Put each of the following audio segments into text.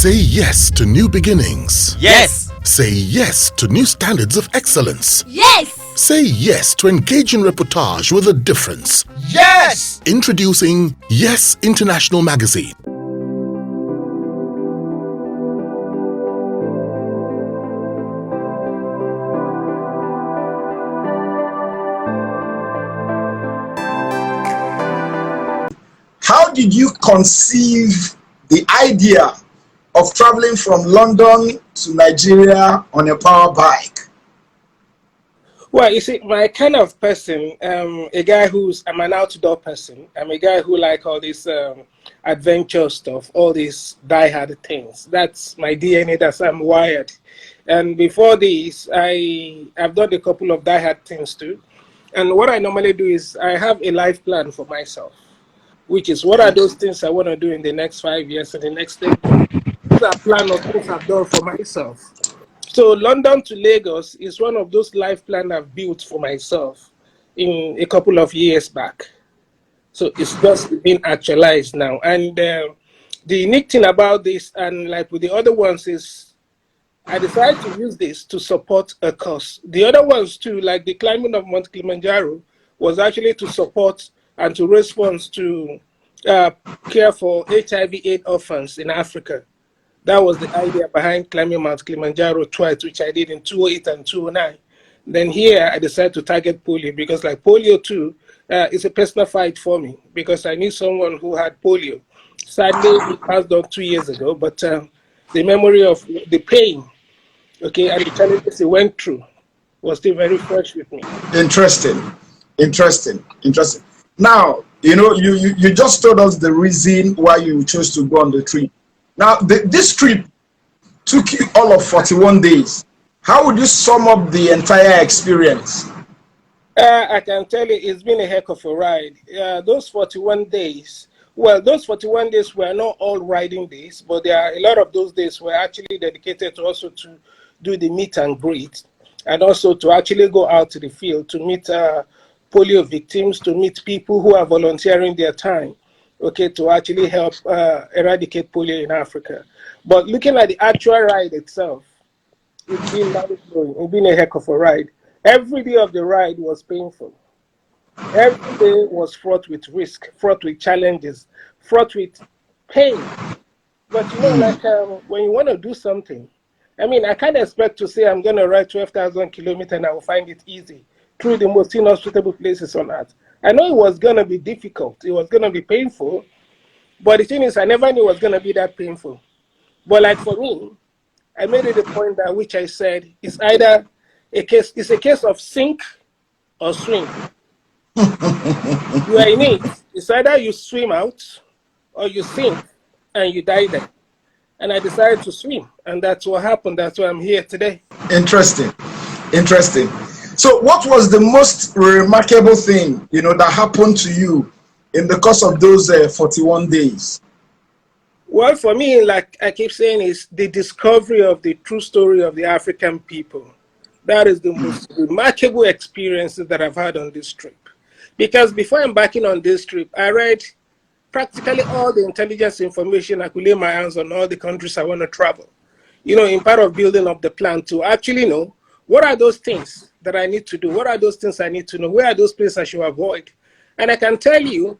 Say yes to new beginnings. Yes. Say yes to new standards of excellence. Yes. Say yes to engaging reportage with a difference. Yes. Introducing Yes International Magazine. How did you conceive the idea of traveling from London to Nigeria on a power bike? Well, you see, my kind of person, I'm an outdoor person. I'm a guy who like all this adventure stuff, all these die-hard things. That's my DNA, that's how I'm wired. And before this, I've done a couple of die-hard things too. And what I normally do is I have a life plan for myself, which is what are those things I want to do in the next 5 years and the next 10 years. These are plan of things I've done for myself. So London to Lagos is one of those life plans I've built for myself in a couple of years back. So it's just been actualized now. And the unique thing about this, and like with the other ones, is I decided to use this to support a cause. The other ones too, like the climbing of Mount Kilimanjaro, was actually to support and to raise funds to care for HIV/AIDS orphans in Africa. That was the idea behind climbing Mount Kilimanjaro twice, which I did in 2008 and 2009. Then here I decided to target polio because like polio too is a personal fight for me because I knew someone who had polio. Sadly, he passed on 2 years ago, but the memory of the pain, okay, and the challenges he went through was still very fresh with me. Interesting. Now, you just told us the reason why you chose to go on the trip. Now, this trip took you all of 41 days. How would you sum up the entire experience? I can tell you it's been a heck of a ride. Those 41 days, well, those 41 days were not all riding days, but there are a lot of those days were actually dedicated to also to do the meet and greet, and also to actually go out to the field to meet polio victims, to meet people who are volunteering their time, okay, to actually help eradicate polio in Africa. But looking at the actual ride itself, it's been mind-blowing. It's been a heck of a ride. Every day of the ride was painful. Every day was fraught with risk, fraught with challenges, fraught with pain. But like when you want to do something, I mean, I can't expect to say I'm going to ride 12,000 kilometers and I will find it easy through the most inhospitable places on earth. I know it was going to be difficult. It was going to be painful. But the thing is, I never knew it was going to be that painful. But like for me, I made it a point that which I said is either it's a case of sink or swim. You are in it. It's either you swim out or you sink and you die there. And I decided to swim. And that's what happened. That's why I'm here today. Interesting. So what was the most remarkable thing, that happened to you in the course of those 41 days? Well, for me, like I keep saying, is the discovery of the true story of the African people. That is the most remarkable experiences that I've had on this trip. Because before embarking on this trip, I read practically all the intelligence information. I could lay my hands on all the countries I want to travel. In part of building up the plan to actually know what are those things that I need to do? What are those things I need to know? Where are those places I should avoid? And I can tell you,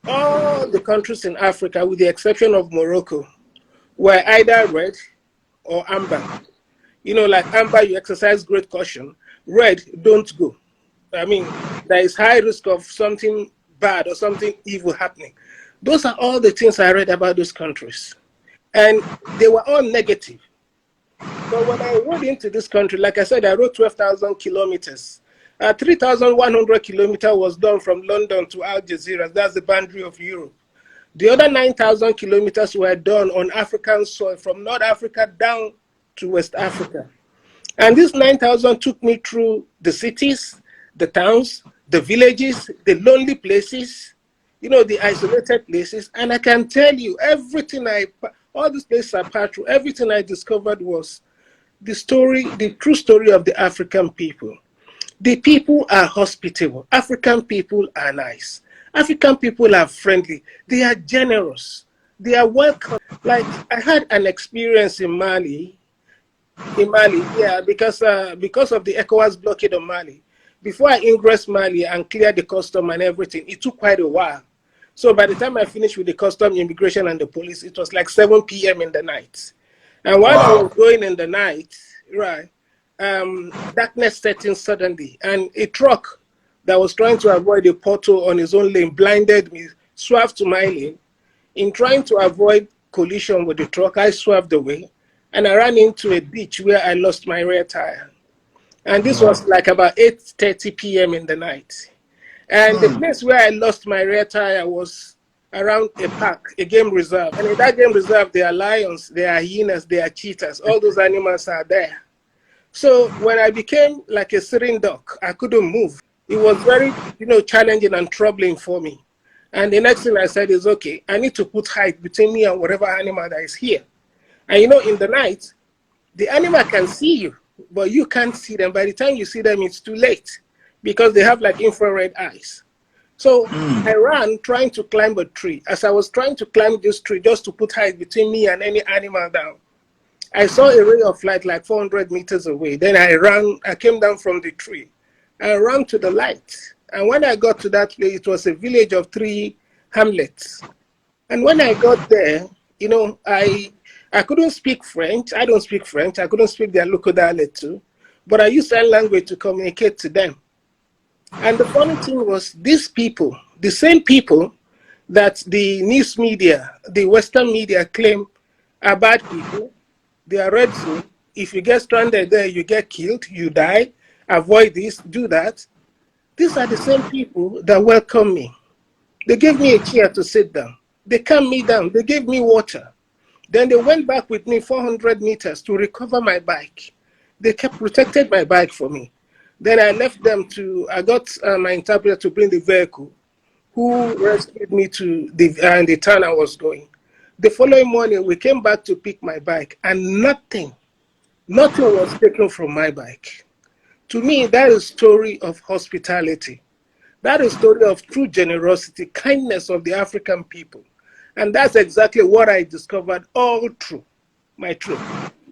all the countries in Africa, with the exception of Morocco, were either red or amber. Like amber, you exercise great caution. Red, don't go. I mean, there is high risk of something bad or something evil happening. Those are all the things I read about those countries. And they were all negative. But when I rode into this country, like I said, I rode 12,000 kilometers. 3,100 kilometers was done from London to Algeciras. That's the boundary of Europe. The other 9,000 kilometers were done on African soil from North Africa down to West Africa. And this 9,000 took me through the cities, the towns, the villages, the lonely places, the isolated places. And I can tell you, all these places I passed through, everything I discovered was the true story of the African people. The people are hospitable. African people are nice. African people are friendly. They are generous. they are welcome. Like I had an experience in Mali, yeah, because of the ECOWAS blockade of Mali. Before I ingress Mali and clear the custom and everything, it took quite a while. So by the time I finished with the custom, immigration, and the police, it was like 7 p.m. in the night. And while I was going in the night, right, darkness set in suddenly, and a truck that was trying to avoid a pothole on his own lane blinded me, swerved to my lane. In trying to avoid collision with the truck, I swerved away, and I ran into a ditch where I lost my rear tire. And this was like about 8:30 p.m. in the night. And the place where I lost my rear tire was around a park, a game reserve. And in that game reserve, there are lions, there are hyenas, there are cheetahs. All those animals are there. So when I became like a sitting duck, I couldn't move. It was very, challenging and troubling for me. And the next thing I said is, okay, I need to put height between me and whatever animal that is here. And in the night, the animal can see you, but you can't see them. By the time you see them, it's too late because they have like infrared eyes. So I ran trying to climb a tree. As I was trying to climb this tree just to put height between me and any animal down, I saw a ray of light like 400 meters away. Then I came down from the tree. I ran to the light. And when I got to that place, it was a village of 3 hamlets. And when I got there, I couldn't speak French. I don't speak French. I couldn't speak their local dialect too. But I used sign language to communicate to them. And the funny thing was, these people, the same people that the news media, the Western media claim are bad people, they are red zone. If you get stranded there, you get killed, you die, avoid this, do that. These are the same people that welcome me. They gave me a chair to sit down. They calmed me down. They gave me water. Then they went back with me 400 meters to recover my bike. They protected my bike for me. Then I left them I got my interpreter to bring the vehicle, who rescued me to the town I was going. The following morning, we came back to pick my bike, and nothing was taken from my bike. To me, that is a story of hospitality. That is a story of true generosity, kindness of the African people. And that's exactly what I discovered all through my trip,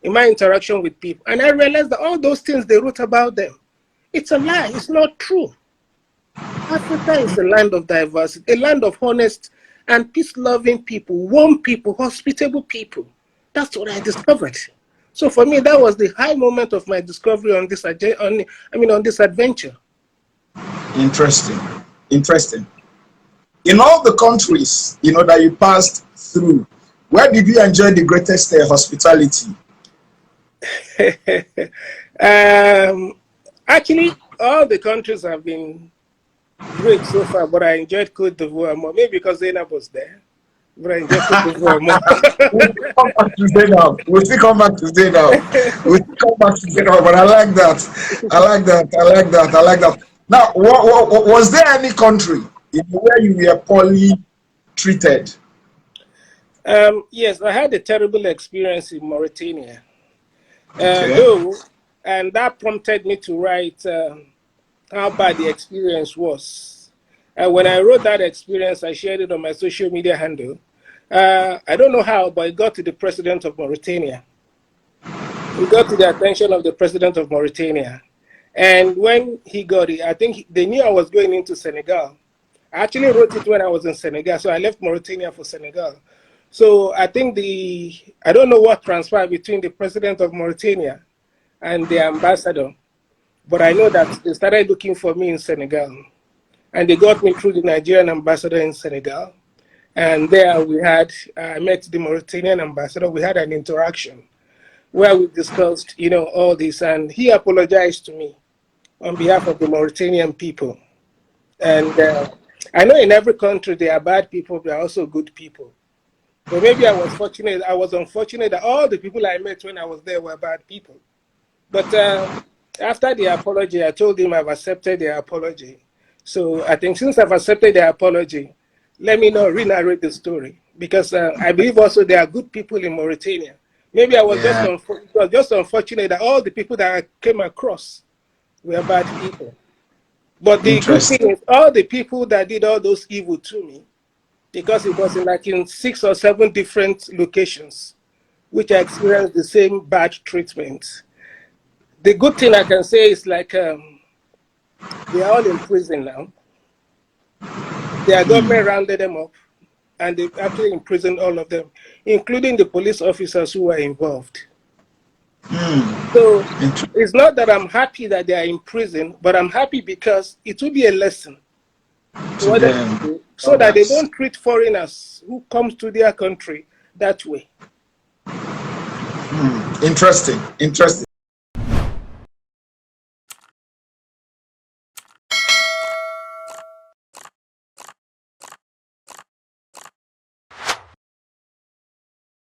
in my interaction with people. And I realized that all those things they wrote about them, it's a lie. It's not true. Africa is a land of diversity, a land of honest and peace-loving people, warm people, hospitable people. That's what I discovered. So for me, that was the high moment of my discovery on this adventure. Interesting. In all the countries, that you passed through, where did you enjoy the greatest hospitality? Actually, all the countries have been great so far, but I enjoyed Côte d'Ivoire more. Maybe because Zainab was there, but I enjoyed Côte d'Ivoire more. We'll still come back to Zainab. But I like that. Now, was there any country where you were poorly treated? Yes, I had a terrible experience in Mauritania. Okay. And that prompted me to write how bad the experience was. And when I wrote that experience, I shared it on my social media handle. I don't know how, but it got to the president of Mauritania. It got to the attention of the president of Mauritania. And when he got it, I think they knew I was going into Senegal. I actually wrote it when I was in Senegal, so I left Mauritania for Senegal. So I think I don't know what transpired between the president of Mauritania and the ambassador, but I know that they started looking for me in Senegal, and they got me through the Nigerian ambassador in Senegal. And there I met the Mauritanian ambassador. We had an interaction where we discussed, all this, and he apologized to me on behalf of the Mauritanian people. And I know in every country there are bad people, there are also good people. But maybe I was unfortunate that all the people I met when I was there were bad people. But after the apology, I told him I've accepted the apology. So I think since I've accepted the apology, let me not re-narrate the story, because I believe also there are good people in Mauritania. Maybe I was just unfortunate that all the people that I came across were bad people. But the good thing is, all the people that did all those evil to me, because it was in 6 or 7 different locations, which I experienced the same bad treatment. The good thing I can say is like they are all in prison now. Their government rounded them up, and they actually imprisoned all of them, including the police officers who were involved. So it's not that I'm happy that they are in prison, but I'm happy because it will be a lesson to them, so that they don't treat foreigners who come to their country that way. Interesting.